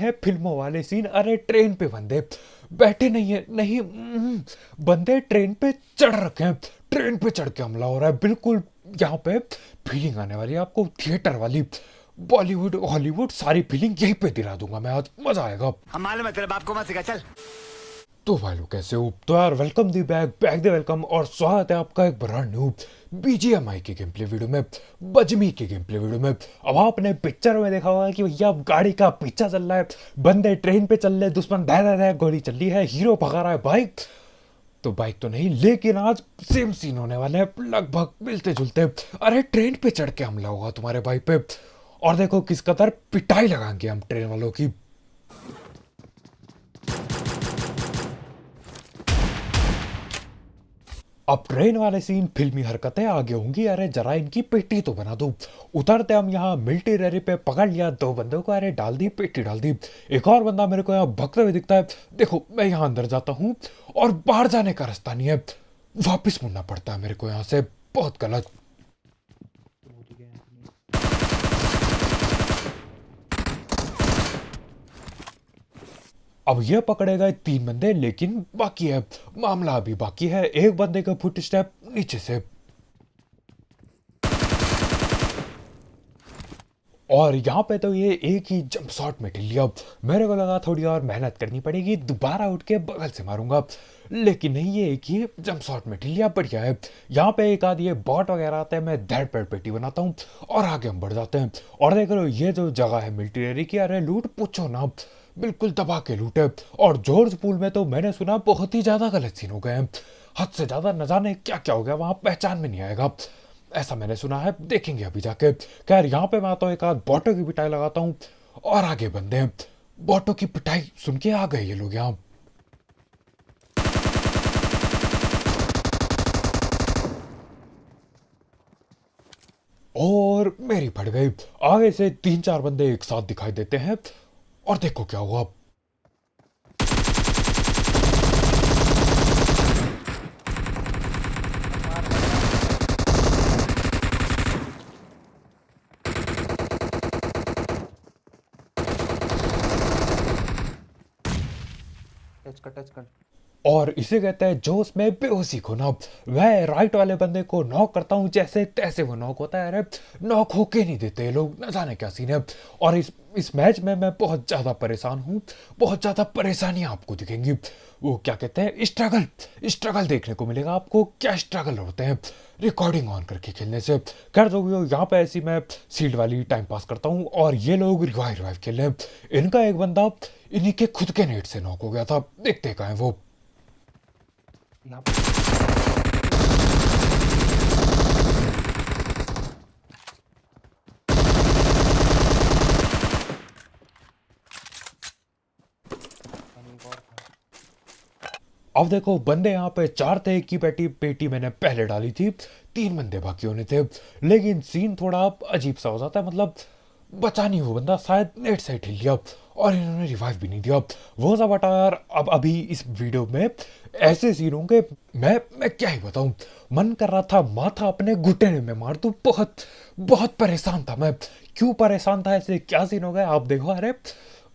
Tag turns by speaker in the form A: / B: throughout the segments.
A: है फिल्मों वाले सीन। अरे ट्रेन पे बंदे बैठे नहीं है, नहीं बंदे ट्रेन पे चढ़ रखे हैं, ट्रेन पे चढ़ के हमला हो रहा है। बिल्कुल यहाँ पे फीलिंग आने वाली है आपको थिएटर वाली। बॉलीवुड हॉलीवुड सारी फीलिंग यहीं पे दिला दूंगा मैं आज, मजा आएगा।
B: हम मालूम है तेरे बाप को मत सिखा, चल।
A: तो भाई लोग कैसे हो? तो यार वेलकम दी बैक बैक दे वेलकम और स्वागत है आपका एक ब्रांड न्यू बीजीएमआई की गेम प्ले वीडियो में, बजमी की गेम प्ले वीडियो में। अब आपने पिक्चर में देखा होगा कि भैया अब गाड़ी का पीछा चल रहा है, बंदे ट्रेन पे चल रहे, दुश्मन दह दह दह गोली चल रही है, हीरो भगा रहा है बाइक। तो बाइक तो नहीं, लेकिन आज सेम सीन होने वाले हैं, लगभग मिलते जुलते। अरे ट्रेन पे चढ़ के हमला होगा तुम्हारे बाइक पे, और देखो किस कदर पिटाई लगाएंगे हम ट्रेन वालों की। अब ट्रेन वाले सीन फिल्मी हरकतें आगे होंगी। अरे जरा इनकी पेटी तो बना दो। उतरते हम यहाँ मिलिट्री रैली पे, पकड़ लिया दो बंदों को, अरे डाल दी पेटी डाल दी। एक और बंदा मेरे को यहाँ भगते हुए दिखता है। देखो मैं यहाँ अंदर जाता हूँ और बाहर जाने का रास्ता नहीं है, वापिस मुड़ना पड़ता है मेरे को यहाँ से, बहुत गलत। अब ये पकड़े गए 3 बंदे, लेकिन बाकी है, मामला अभी बाकी है। एक बंदे का फुट स्टेप नीचे से, और यहाँ पे तो ये एक ही जंप शॉट में ढील लिया। मेरे को लगा थोड़ी और मेहनत करनी पड़ेगी, दोबारा उठ के बगल से मारूंगा, लेकिन नहीं, ये एक ही जंप शॉट में ढील लिया। बढ़िया है। यहाँ पे एक आध ये बॉट वगैरह आते हैं, मैं धड़ पेड़ पेटी बनाता हूँ और आगे हम बढ़ जाते हैं। और देख लो ये जो जगह है मिलिट्री की, अरे लूट पूछो ना, बिल्कुल दबा के लूट है। और जॉर्ज पूल में तो मैंने सुना बहुत ही ज्यादा गलत सीन हो गए हैं, हद से ज्यादा, न जाने क्या क्या हो गया वहां, पहचान में नहीं आएगा, ऐसा मैंने सुना है। देखेंगे अभी जाके। खैर यहाँ पे मैं आता हूँ, एक आध बॉटो की पिटाई लगाता हूँ और आगे बंदे हैं। बॉटो की पिटाई सुन के आ गए ये लोग यहाँ। और मेरी फट गई। आगे से 3-4 बंदे एक साथ दिखाई देते हैं, और देखो क्या हुआ।
C: टच कर।
A: और इसे कहते हैं जोश में बेहोशी खोना। वह राइट वाले बंदे को नॉक करता हूँ, जैसे तैसे वो नॉक होता है। अरे नॉक होके नहीं देते ये लोग, न जाने क्या सीन है। और इस मैच में मैं बहुत ज़्यादा परेशान हूँ, बहुत ज़्यादा परेशानियाँ आपको दिखेंगी। वो क्या कहते हैं, स्ट्रगल, स्ट्रगल देखने को मिलेगा आपको। क्या स्ट्रगल होते हैं रिकॉर्डिंग ऑन करके खेलने से। खैर जो भी हो, यहाँ पे ऐसी मैं सील्ड वाली टाइम पास करता हूँ, और ये लोग रिवाइव खेल रहे हैं। इनका एक बंदा इन्हीं के खुद के नेट से नॉक हो गया था, देखते कहाँ है वो। अब देखो बंदे यहाँ पे 4 थे, एक की पेटी मैंने पहले डाली थी, 3 बंदे बाकी होने थे। लेकिन सीन थोड़ा अजीब सा हो जाता है, मतलब बचा नहीं वो बंदा, शायद नेट से हिल लिया, और इन्होंने रिवाइव भी नहीं दिया। वो सब हटा यार। अब अभी इस वीडियो में ऐसे सीन होंगे, मैं क्या ही बताऊं। मन कर रहा था माथा अपने घुटने में मार दूं, बहुत बहुत परेशान था मैं। क्यों परेशान था, ऐसे क्या सीन हो गया आप देखो। अरे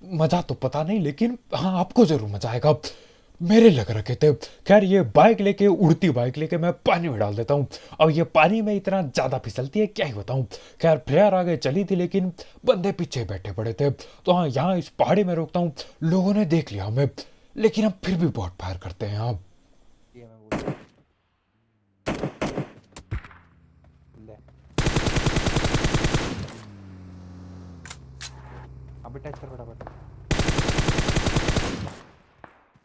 A: मजा तो पता नहीं, लेकिन हाँ आपको जरूर मजा आएगा, मेरे लग रखे थे। खैर ये बाइक लेके, उड़ती बाइक लेके मैं पानी में डाल देता हूँ। अब ये पानी में इतना ज्यादा फिसलती है, क्या ही बताऊँ। खैर प्लेयर आगे चली थी, लेकिन बंदे पीछे बैठे पड़े थे। तो हाँ यहाँ इस पहाड़ी में रोकता हूँ, लोगों ने देख लिया हमें, लेकिन हम फिर भी बहुत फायर करते हैं यहाँ।
C: अभी टच कर फटाफट।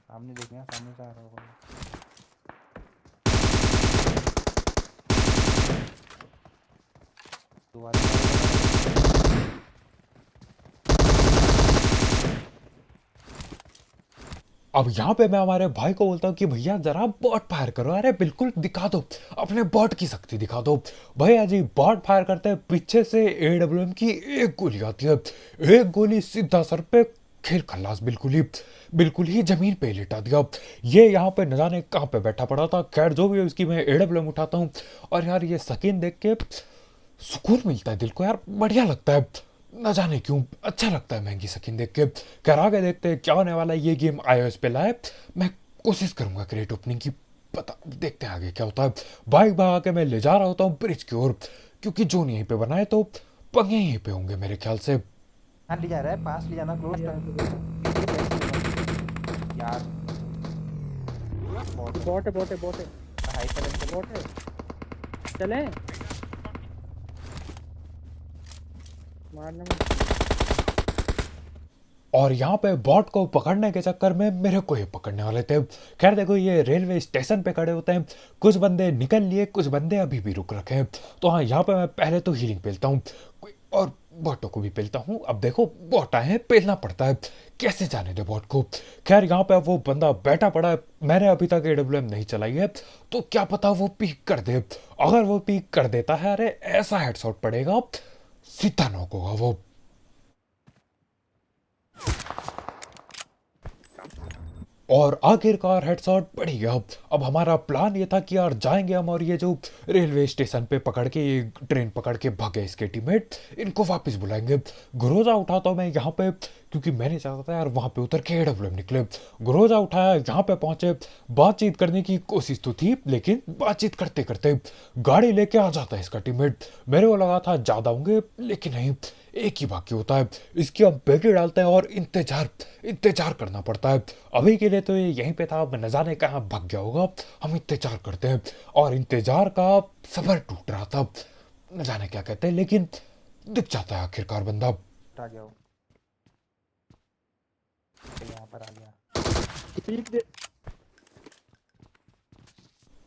C: सामने देखना, सामने से आ रहा होगा।
A: अब यहाँ पे मैं हमारे भाई को बोलता हूँ कि भैया जरा बॉट फायर करो, अरे बिल्कुल दिखा दो, अपने बॉट की शक्ति दिखा दो। भैया जी बॉट फायर करते हैं, पीछे से एडब्ल्यूएम की एक गोली आती है, एक गोली सीधा सर पे, खेल खल्लास, बिल्कुल ही जमीन पे लिटा दिया। ये यहाँ पे न जाने कहाँ पे बैठा पड़ा था। खैर जो भी है उसकी मैं एडब्ल्यूएम उठाता हूँ, और यार ये स्किन देख के सुकून मिलता है दिल को यार, बढ़िया लगता है। न जाने क्यों अच्छा लगता है महंगी स्किन देख के। खैर आगे देखते हैं क्या होने वाला है। ये गेम iOS पे लाए, मैं कोशिश करूंगा क्रेट ओपनिंग की, पता देखते हैं आगे क्या होता है। बाइक भगा के मैं ले जा रहा होता हूँ ब्रिज की ओर, क्योंकि जोन यहीं पे बनाए तो पंगे यहीं पे होंगे मेरे ख्याल से।
C: हाँ ले जा रहा है, पास ले जाना, क्लोज कर। यार बहुत
D: बॉट है बॉट है बॉट है
C: हाई करंट
D: बॉट है। चले मारने में।
A: और यहाँ पे बॉट को पकड़ने के चक्कर में मेरे को ही पकड़ने वाले थे। खैर देखो ये रेलवे स्टेशन पे खड़े होते हैं, कुछ बंदे निकल लिए, कुछ बंदे अभी भी रुक रखे हैं। तो हाँ यहाँ पे मैं पहले तो हीलिंग पेलता हूँ और बॉटों को भी पेलता हूँ। अब देखो बॉट आए हैं, पेलना पड़ता है, कैसे जाने दे बॉट को। खैर यहाँ पे वो बंदा बैठा पड़ा है, मैंने अभी तक AWM नहीं चलाई है, तो क्या पता वो पीक कर दे। अगर वो पीक कर देता है, अरे ऐसा हेडशॉट पड़ेगा, सीधा नॉक होगा वो। और आखिरकार हेडशॉट पड़ गया। अब हमारा प्लान ये था कि यार जाएंगे हम और ये जो रेलवे स्टेशन पे पकड़ के ये ट्रेन पकड़ के भागे इसके टीममेट, इनको वापस बुलाएंगे। गुरोजा उठाता हूँ मैं यहाँ पे, क्योंकि मैंने चाहता था यार वहाँ पे उतर के AWM निकले। गुरोजा उठाया, यहाँ पे पहुंचे, बातचीत करने की कोशिश तो थी, लेकिन बातचीत करते करते गाड़ी लेके आ जाता है इसका टीममेट। मेरे को लगा था ज्यादा होंगे, लेकिन नहीं, एक ही बाकी होता है। इसकी हम पेटी डालते हैं और इंतजार करना पड़ता है। अभी के लिए तो ये यहीं पे था, न जाने कहाँ भाग गया होगा। हम इंतजार करते हैं और इंतजार का सबर टूट रहा था, न जाने क्या कहते हैं, लेकिन दिख जाता है आखिरकार बंदा।
C: आ गया वो, यहाँ पर आ गया।
D: पीक दे।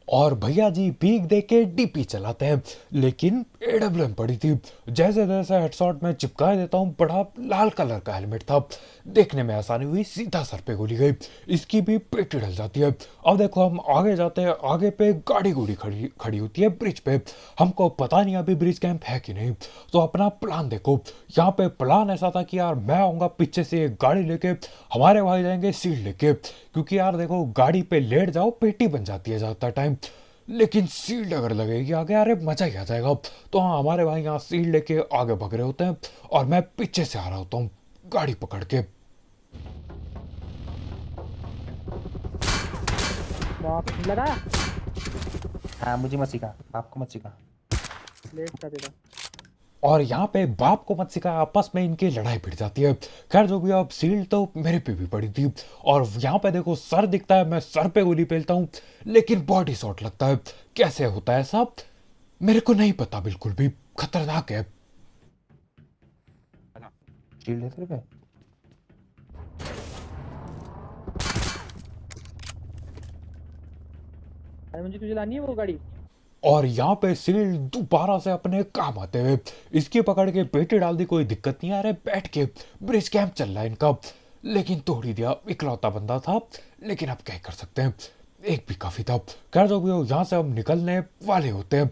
A: और भैया जी पीक दे के डीपी चलाते हैं, लेकिन AWM पड़ी थी। जैसे जैसे हेडशॉट में चिपका देता हूँ, बड़ा लाल कलर का हेलमेट था, देखने में आसानी हुई, सीधा सर पे गोली गई। इसकी भी पेटी डल जाती है। अब देखो हम आगे जाते हैं, आगे पे गाड़ी गुड़ी खड़ी खड़ी होती है ब्रिज पे। हमको पता नहीं अभी ब्रिज कैंप है कि नहीं, तो अपना प्लान देखो। यहाँ पे प्लान ऐसा था कि यार मैं आऊँगा पीछे से एक गाड़ी लेके, हमारे भाई जाएंगे सीट लेके, क्योंकि यार देखो गाड़ी पे लेट जाओ पेटी बन जाती है ज़्यादातर टाइम, लेकिन सील्ड अगर लगेगी आगे, अरे मजा ही आ जाएगा। तो हाँ हमारे भाई यहाँ सील्ड लेके आगे भग रहे होते हैं और मैं पीछे से आ रहा होता हूँ गाड़ी पकड़ के।
D: बाप लगा।
C: हाँ मुझे मत सिखा, आपको मत सिखा।
D: लेट था तेरा।
A: और यहाँ पे बाप को मत सिखा, आपस में इनकी लड़ाई भिड़ जाती है। खैर जो भी, अब सील्ड तो मेरे पे भी पड़ी थी। और यहाँ पे देखो सर दिखता है, मैं सर पे गोली पेलता हूँ, लेकिन बॉडी शॉट लगता है। कैसे होता है साहब, मेरे को नहीं पता, बिल्कुल भी खतरनाक है।
C: शील्ड है तेरे पे?
D: अरे मुझे तुझे लानी है वो गाड़ी।
A: और यहाँ पे सील्ड दोबारा से अपने काम आते हुए इसकी पकड़ के पेटी डाल दी, कोई दिक्कत नहीं आ रहा है, बैठ के ब्रिज कैंप चल रहा है इनका, लेकिन तोड़ ही दिया। इकलौता बंदा था, लेकिन अब क्या कर सकते हैं, एक भी काफी था। खैर जो भी हो, यहाँ से हम निकलने वाले होते हैं।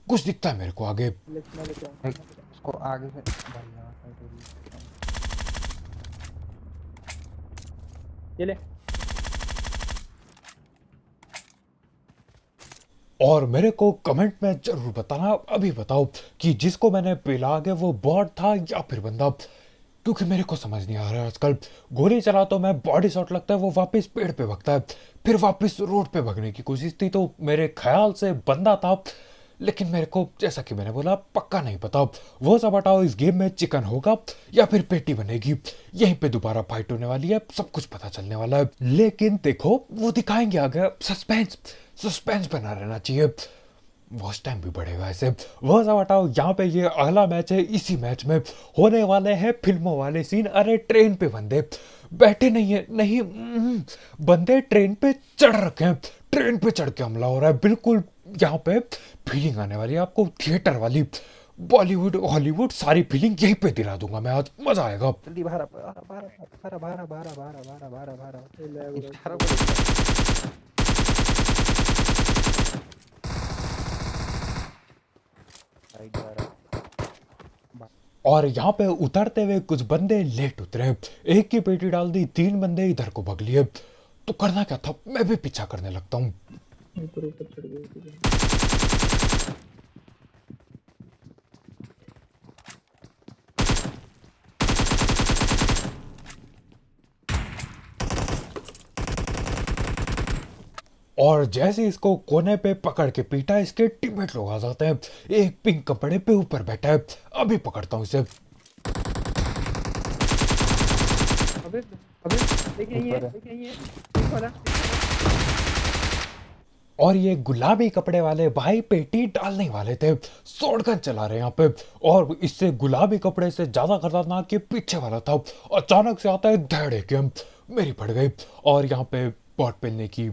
A: कुछ दिखता है मेरे को आगे,
D: लेके आओ।
C: एक, उसको आगे से भाई यहाँ पर
D: ये ले।
A: और मेरे को कमेंट में जरूर बताना, अभी बताओ कि जिसको मैंने पेला आगे वो बॉट था या फिर बंदा, क्योंकि मेरे को समझ नहीं आ रहा है आजकल। गोली चला तो मैं, बॉडी शॉट लगता है वो वापस पेड़ पे भगता है, फिर वापस रोड पे भगने की कोशिश थी, तो मेरे ख्याल से बंदा था, लेकिन मेरे को जैसा कि मैंने बोला पक्का नहीं पता। वो सब हटाओ, इस गेम में चिकन होगा या फिर पेटी बनेगी, यहीं पे दोबारा फाइट होने वाली है, सब कुछ पता चलने वाला है। लेकिन देखो वो दिखाएंगे आगे, सस्पेंस बना रहना चाहिए, वॉच टाइम भी बढ़ेगा ऐसे। वो सब हटाओ, यहाँ पे ये अगला मैच है, इसी मैच में होने वाले हैं फिल्मों वाले सीन। अरे ट्रेन पे बंदे बैठे नहीं है, नहीं बंदे ट्रेन पे चढ़ रखे हैं, ट्रेन पे चढ़ के हमला हो रहा है, बिल्कुल यहाँ पे फीलिंग आने वाली है आपको, थिएटर वाली, बॉलीवुड हॉलीवुड सारी फीलिंग यहीं पे दिला दूंगा मैं आज, मजा आएगा।
C: जल्दी बाहर बाहर बाहर बाहर बाहर बाहर बाहर बाहर बाहर
D: ये ले वो
C: इशारा को राइट बाहर।
A: और यहाँ पे उतरते हुए कुछ बंदे लेट उतरे, एक की पेटी डाल दी, 3 बंदे इधर को भग लिए। तो करना क्या था, मैं भी पीछा करने लगता हूँ।
D: ऊपर ऊपर चढ़ गया।
A: और जैसे इसको कोने पे पकड़ के पीटा, इसके टीममेट लोग आ जाते हैं। एक पिंक कपड़े पे ऊपर बैठा है, अभी पकड़ता हूँ इसे।
D: अबे अबे एक यही है,
C: ऊपर है।
D: एक यही है, एक वाला।
A: और ये गुलाबी कपड़े वाले भाई पेटी डालने वाले थे, शॉटगन चला रहे हैं यहाँ पे। और इससे गुलाबी कपड़े से ज्यादा खतरनाक ये पीछे वाला था। अचानक से आता है धड़े के, मेरी पड़ गई। और यहाँ पे बॉट पेलने की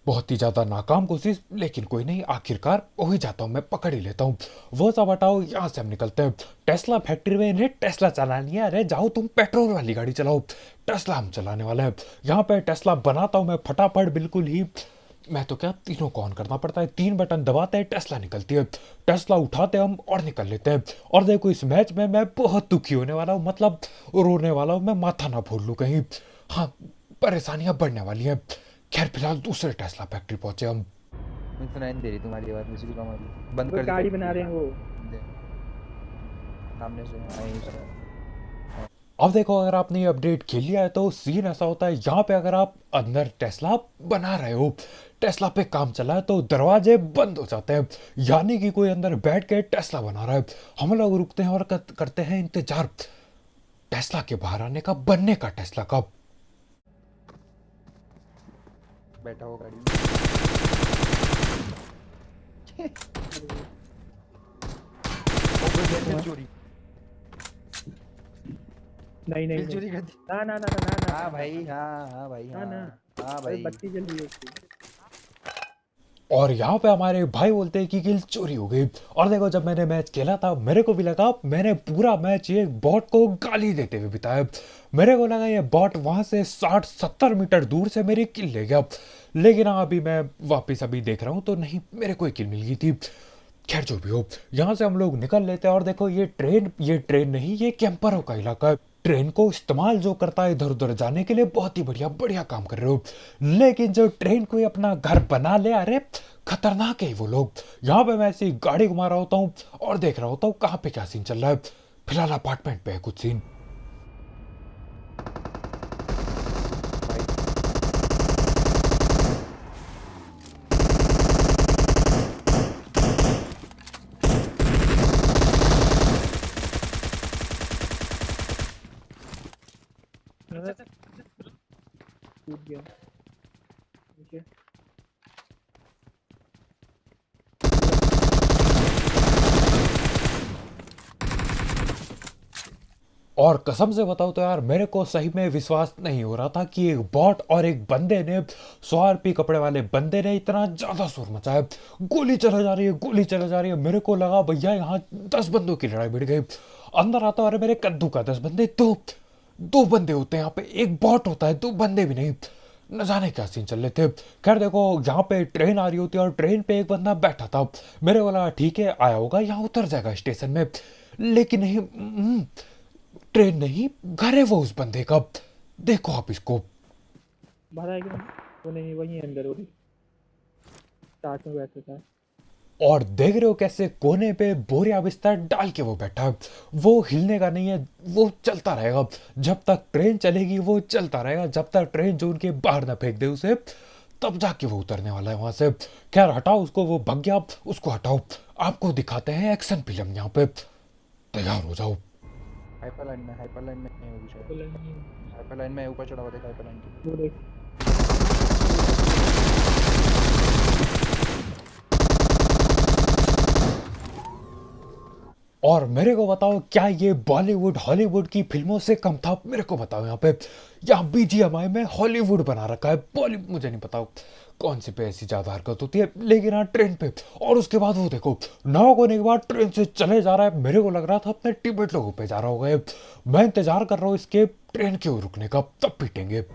A: बहुत ही ज्यादा नाकाम कोशिश, लेकिन कोई नहीं, आखिरकार हो ही जाता हूँ मैं, पकड़ ही लेता हूँ। वो सब हटाओ, यहाँ से हम निकलते हैं। टेस्ला फैक्ट्री में इन्हें टेस्ला चलानी है। अरे जाओ तुम पेट्रोल वाली गाड़ी चलाओ, टेस्ला हम चलाने वाले हैं। यहाँ पे टेस्ला बनाता हूँ मैं फटाफट, बिल्कुल ही। मैं तो क्या, तीनों को ऑन करना पड़ता है, 3 बटन दबाते हैं, टेस्ला निकलती है। टेस्ला उठाते हैं हम और निकल लेते हैं। और देखो इस मैच में मैं बहुत दुखी होने वाला हूँ, मतलब रोने वाला हूँ मैं, माथा ना फोड़ लूँ कहीं। हाँ, परेशानियां बढ़ने वाली हैं। खैर फिलहाल दूसरे टेस्ला फैक्ट्री पहुंचे हम।
C: मुझे सुनाई नहीं दे रही तुम्हारी आवाज, मुझे भी कम आ रही है। बंद
D: वो
C: कर दी
D: गाड़ी
C: फैक्ट्री।
D: बना रहे हैं वो।
C: सामने से आई सर।
A: अब देखो, अगर आपने ये अपडेट खेल लिया है तो सीन ऐसा होता है, यहाँ पे अगर आप अंदर टेस्ला बना रहे हो, टेस्ला पे काम चला है, तो दरवाजे बंद हो जाते हैं। यानी कि कोई अंदर बैठ के टेस्ला बना रहा है। हम लोग रुकते हैं और करते हैं इंतजार टेस्ला के बाहर आने का, बनने का टेस्ला का।
C: बैठा हो गाड़ी में। ओ भाई दिल चोरी,
D: नहीं नहीं
C: दिल
D: नहीं।
C: चोरी कर दी।
D: ना ना ना ना ना ना।
C: हाँ भाई, हाँ भाई,
D: ना
C: हाँ
D: ना।
C: हाँ
D: अरे
C: भाई।
D: बत्ती जल रही है उसकी।
A: और यहाँ पे हमारे भाई बोलते हैं कि किल चोरी हो गई। और देखो, जब मैंने मैच खेला था, मेरे को भी लगा मैंने पूरा मैच ये बॉट को गाली देते हुए बिताया। मेरे को लगा ये बॉट वहां से 60-70 मीटर दूर से मेरी किल ले गया। लेकिन हाँ, अभी मैं वापस अभी देख रहा हूँ तो नहीं, मेरे को ही किल मिल गई थी। खैर जो भी हो, यहाँ से हम लोग निकल लेते हैं। और देखो ये ट्रेन नहीं, ये कैंपरों का इलाका है। ट्रेन को इस्तेमाल जो करता है इधर उधर जाने के लिए, बहुत ही बढ़िया बढ़िया काम कर रहे हो। लेकिन जो ट्रेन को अपना घर बना ले, अरे खतरनाक है वो लोग। यहाँ पे मैं ऐसी गाड़ी घुमा रहा होता हूँ और देख रहा होता हूँ कहाँ पे क्या सीन चल रहा है। फिलहाल अपार्टमेंट पे है कुछ सीन।
D: टूट गया। ठीक है।
A: और कसम से बताओ तो यार, मेरे को सही में विश्वास नहीं हो रहा था कि एक बॉट और एक बंदे ने, 100 कपड़े वाले बंदे ने इतना ज्यादा शोर मचाया। गोली चला जा रही है, गोली चला जा रही है। मेरे को लगा भैया यहाँ 10 बंदों की लड़ाई भिड़ गई। अंदर आता हूं, अरे मेरे कद्दू का 10 बंदे, दो बंदे होते हैं यहाँ पे, एक बॉट होता है, 2 बंदे भी नहीं। न जाने क्या सीन चल रहे थे। खैर देखो, यहाँ पे ट्रेन आ रही होती है और ट्रेन पे एक बंदा बैठा था। मेरे वाला ठीक है, आया होगा, यहाँ उतर जाएगा स्टेशन में। लेकिन नहीं, ट्रेन नहीं, घर है वो उस बंदे का। देखो आप इसको।
D: बाहर आएगा वो, नहीं वही है अंदर, वो साथ में बैठा था।
A: और देख रहे हो कैसे कोने पे बोरिया बिस्तर डाल के वो बैठा है। वो हिलने का नहीं है, वो चलता रहेगा जब तक ट्रेन चलेगी। वो चलता रहेगा जब तक ट्रेन जोन के बाहर ना फेंक दे उसे, तब जाके वो उतरने वाला है वहां से। खैर हटाओ उसको, वो भग गया, उसको हटाओ। आपको दिखाते हैं एक्शन फिल्म, यहाँ पे तैयार हो जाओ।
C: हाइपरलाइन में है वो शायद।
D: बोला नहीं।
C: हाइपरलाइन में ऊपर चढ़ा हुआ देखा, हाइपरलाइन की।
D: वो देख।
A: और मेरे को बताओ, क्या ये बॉलीवुड हॉलीवुड की फिल्मों से कम था? मेरे को बताओ। यहाँ पे यहाँ बीजीएमआई में हॉलीवुड बना रखा है, बॉलीवुड मुझे नहीं पता कौन सी पे ऐसी ज्यादा हरकत होती है, लेकिन हाँ ट्रेन पे। और उसके बाद वो देखो, नौ होने के बाद ट्रेन से चले जा रहा है। मेरे को लग रहा था अपने टिबेट लोगों पे जा रहा होगा ये। मैं इंतजार कर रहा हूँ इसके ट्रेन के रुकने का, तब पीटेंगे।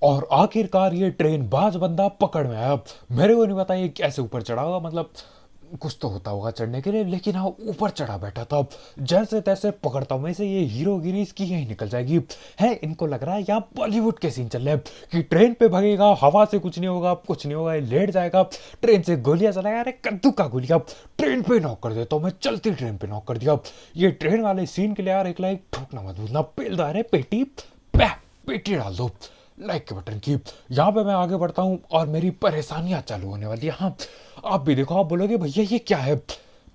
A: और आखिरकार ये ट्रेन बाज बंदा पकड़ में आया। मेरे को नहीं पता ये कैसे ऊपर चढ़ा होगा, मतलब कुछ तो होता होगा चढ़ने के लिए, लेकिन हाँ ऊपर चढ़ा बैठा था। जैसे तैसे पकड़ता हूँ मैं इसे, ये हीरोगिरी इसकी यही निकल जाएगी। है इनको लग रहा है यहाँ बॉलीवुड के सीन चल रहे हैं कि ट्रेन पे भगेगा, हवा से कुछ नहीं होगा, कुछ नहीं होगा, ये लेट जाएगा, ट्रेन से गोलियां चलाएगा। अरे कद्दू का गोलियां, ट्रेन पे नॉक कर देता हूँ मैं, चलती ट्रेन पे नॉक कर दिया। ये ट्रेन वाले सीन के लिए यार एक लाइक ठोकना मत भूलना, पेलदार है पेटी, पेटी डाल दो लाइक के बटन की। यहाँ पे मैं आगे बढ़ता हूँ और मेरी परेशानियां चालू होने वाली है। हाँ आप भी देखो, आप बोलोगे भैया ये क्या है,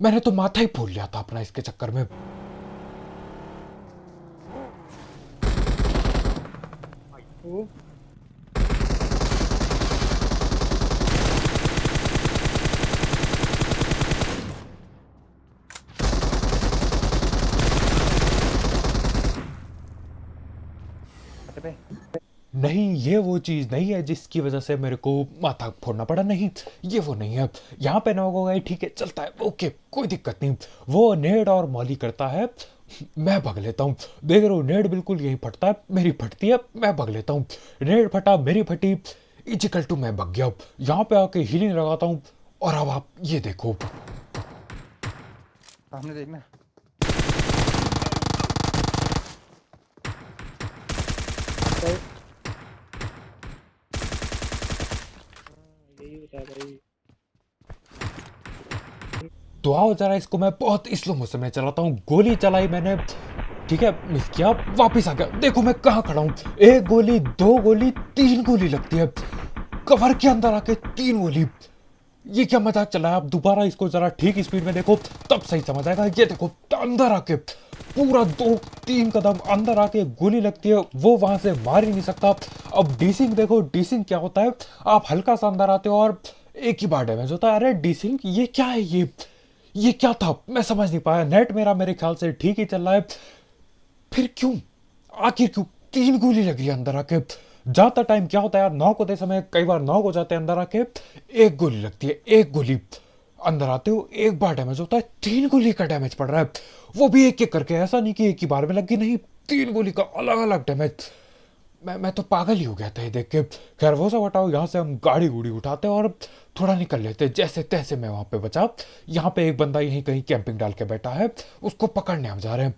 A: मैंने तो माथा ही फोड़ लिया था अपना इसके चक्कर में।
D: वो
C: अरे बे,
A: नहीं ये वो चीज नहीं है जिसकी वजह से मेरे को माथा फोड़ना पड़ा, नहीं ये वो नहीं है। यहाँ पे नॉक हो गई, ठीक है चलता है, ओके कोई दिक्कत नहीं। वो नेड और मॉली करता है, मैं भग लेता हूँ। देख रहे हो नेड बिल्कुल यही फटता है, मेरी फटती है, मैं भग लेता हूँ। नेड फटा, मेरी फटी, इजिकल टू मैं भग गया। यहाँ पे आके हीलिंग लगाता हूँ और अब आप ये देखो,
C: सामने देखना।
D: यही होता है भाई।
A: तो आओ जरा इसको मैं बहुत स्लो मोशन में चलाता हूँ। गोली चलाई मैंने, ठीक है मिस किया, वापिस आ गया। देखो मैं कहाँ खड़ा हूँ, एक गोली, दो गोली, तीन गोली लगती है कवर के अंदर आके, तीन गोली। ये क्या मजाक चला है? आप दोबारा इसको जरा ठीक स्पीड में देखो तब सही समझ आएगा। ये देखो अंदर आके पूरा 2-3 कदम अंदर आके गोली लगती है, वो वहां से मार ही नहीं सकता। अब डीसिंग देखो, डीसिंग क्या होता है, आप हल्का सा अंदर आते हो और एक ही बार डैमेज होता है। अरे डीसिंग ये क्या है, ये क्या था मैं समझ नहीं पाया। नेट मेरा मेरे ख्याल से ठीक ही चल रहा है, फिर क्यों, आखिर क्यों तीन गोली लग रही है अंदर आके। ज्यादा टाइम क्या होता है यार, नॉक होते समय कई बार नॉक हो जाते हैं अंदर आके, एक गोली लगती है, एक गोली अंदर आते हो एक बार डैमेज होता है, तीन गोली का डैमेज पड़ रहा है, वो भी एक एक करके। ऐसा नहीं कि एक ही बार में लगी, नहीं तीन गोली का अलग अलग डैमेज। मैं तो पागल ही हो गया था ये देख के। खैर वो सब हटाओ, यहाँ से हम गाड़ी गुड़ी उठाते हैं और थोड़ा निकल लेते हैं। जैसे तैसे मैं वहां पे बचा। यहाँ पे एक बंदा यहीं कहीं कैंपिंग डाल के बैठा है, उसको पकड़ने हम जा रहे हैं।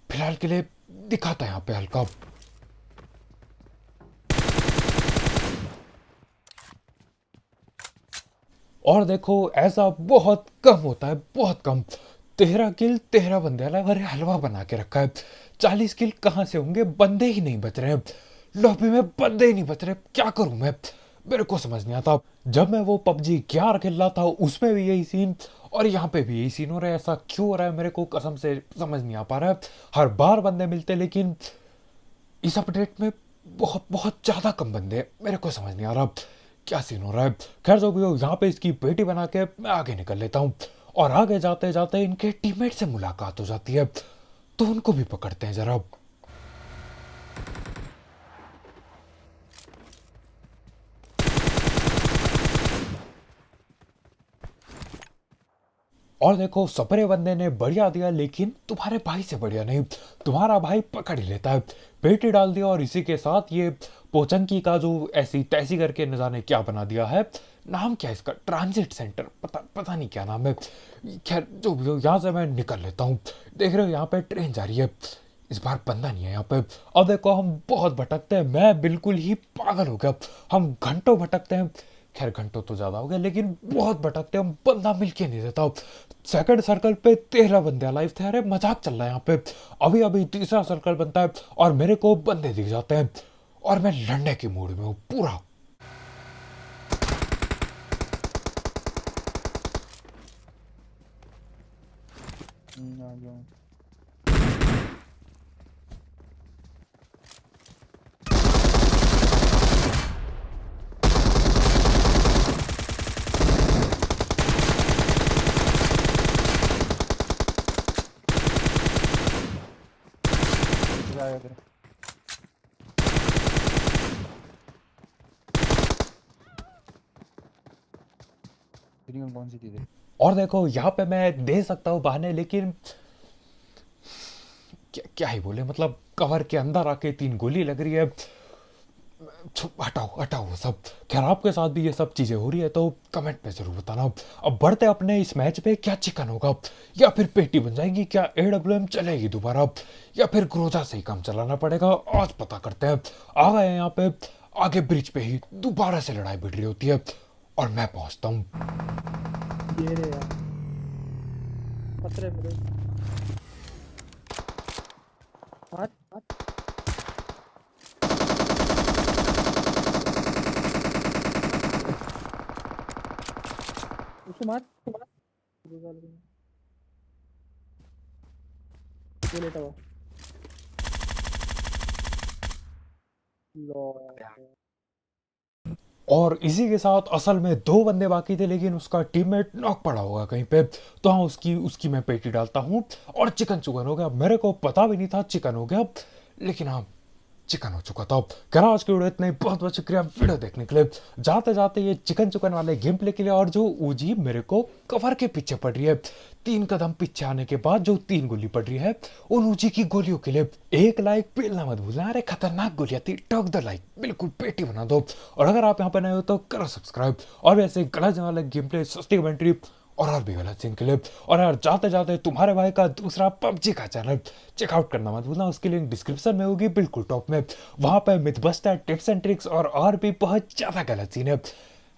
A: फिलहाल के लिए दिखाता है यहाँ पे हल्का। और देखो ऐसा बहुत कम होता है, बहुत कम। 13 किल 13 बंदे अलग, अरे हलवा बना के रखा है। 40 किल कहाँ से होंगे, बंदे ही नहीं बच रहे। लॉबी में बंदे ही नहीं बच रहे, क्या करूं मैं, मेरे को समझ नहीं आता। जब मैं वो पबजी 11 खेल रहा था उसमें भी यही सीन, और यहाँ पे भी यही सीन हो रहा है। ऐसा क्यों हो रहा है मेरे को कसम से समझ नहीं आ पा रहा है। हर बार बंदे मिलते लेकिन इस अपडेट में बहुत बहुत ज्यादा कम बंदे हैं। मेरे को समझ नहीं आ रहा क्या सीन हो रहा है। खैर जो भी हो, यहाँ पे इसकी पेटी बना के मैं आगे निकल लेता हूँ। और आगे जाते जाते इनके टीममेट से मुलाकात हो जाती है, तो उनको भी पकड़ते हैं जरा। और देखो सपरे बंदे ने बढ़िया दिया, लेकिन तुम्हारे भाई से बढ़िया नहीं। तुम्हारा भाई पकड़ ही लेता है, पेटी डाल दिया। और इसी के साथ ये पोचनकी का जो ऐसी तैसी करके न जाने क्या बना दिया है, नाम क्या है इसका, ट्रांजिट सेंटर, पता नहीं क्या नाम है। खैर जो भी हो, यहाँ से मैं निकल लेता हूँ। देख रहे हो यहाँ पे ट्रेन जा रही है, इस बार बंदा नहीं है यहाँ पे। अब देखो हम बहुत भटकते हैं, मैं बिल्कुल ही पागल हो गया। हम घंटों भटकते हैं, खैर घंटों तो ज्यादा हो गया, लेकिन बहुत भटकते हम, बंदा मिल के नहीं देता। सेकंड सर्कल पे 13 बंदे अलाइव थे, अरे मजाक चल रहा है यहाँ पे। अभी अभी तीसरा सर्कल बनता है और मेरे को बंदे दिख जाते हैं, और मैं लड़ने के मूड में हूँ पूरा।
C: आ गया। तेरे तेरी कौन सी थी तेरी?
A: और देखो यहाँ पे मैं दे सकता हूँ बहाने, लेकिन क्या ही बोले, मतलब कवर के अंदर आके तीन गोली लग रही है। हटाओ हटाओ वो सब। खैर आपके साथ भी ये सब चीजें हो रही है तो कमेंट में जरूर बताना। अब बढ़ते अपने इस मैच पे, क्या चिकन होगा या फिर पेटी बन जाएगी, क्या एडब्ल्यूएम चलेगी दोबारा या फिर ग्रोजा से ही काम चलाना पड़ेगा, आज पता करते हैं। आ गए हैं यहाँ पे, आगे ब्रिज पे ही दोबारा से लड़ाई भिड़ रही होती है और मैं पहुंचता हूँ।
D: ये रे यार खतरे मेरे हाथ हाथ उसको मार ये लेटा हुआ लॉ
A: और इसी के साथ असल में दो बंदे बाकी थे, लेकिन उसका टीममेट नॉक पड़ा होगा कहीं पे, तो हाँ उसकी उसकी मैं पेटी डालता हूँ और चिकन चुकन हो गया। मेरे को पता भी नहीं था चिकन हो गया, लेकिन हाँ चिकन हो चुका था। कहना आज की वीडियो इतना ही, बहुत बहुत शुक्रिया वीडियो देखने के लिए। जाते जाते ये चिकन चुकन वाले गेम प्ले के लिए, और जो ऊजी मेरे को कवर के पीछे पड़ रही है, 3 कदम पीछे आने के बाद जो 3 गोली पड़ रही है, उन ऊजी की गोलियों के लिए एक लाइक पेलना मत भूलना। अरे खतरनाक गोलियां थी, ठोक दो लाइक, बिल्कुल पेटी बना दो। और अगर आप यहाँ पर नए हो तो करो सब्सक्राइब, और वैसे गलत वाले गेम प्ले, सस्ती कमेंट्री और भी गलत सीन के लिए। और यार जाते जाते तुम्हारे भाई का दूसरा पबजी का चैनल चेकआउट करना मत भूलना, उसकी लिंक डिस्क्रिप्शन में होगी बिल्कुल टॉप में। वहां पे मिथबस्टर, टिप्स एंड ट्रिक्स और भी बहुत ज्यादा गलत सीन है।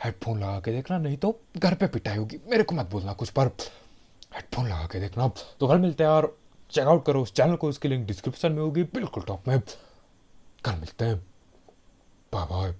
A: हेडफोन लगा के देखना, नहीं तो घर पे पिटाई होगी, मेरे को मत बोलना कुछ, पर हेडफोन लगा के देखना। तो कल मिलते हैं यार, चेकआउट करो उस चैनल को, उसकी लिंक डिस्क्रिप्शन में होगी बिल्कुल टॉप में। कल मिलते हैं, बाय बाय।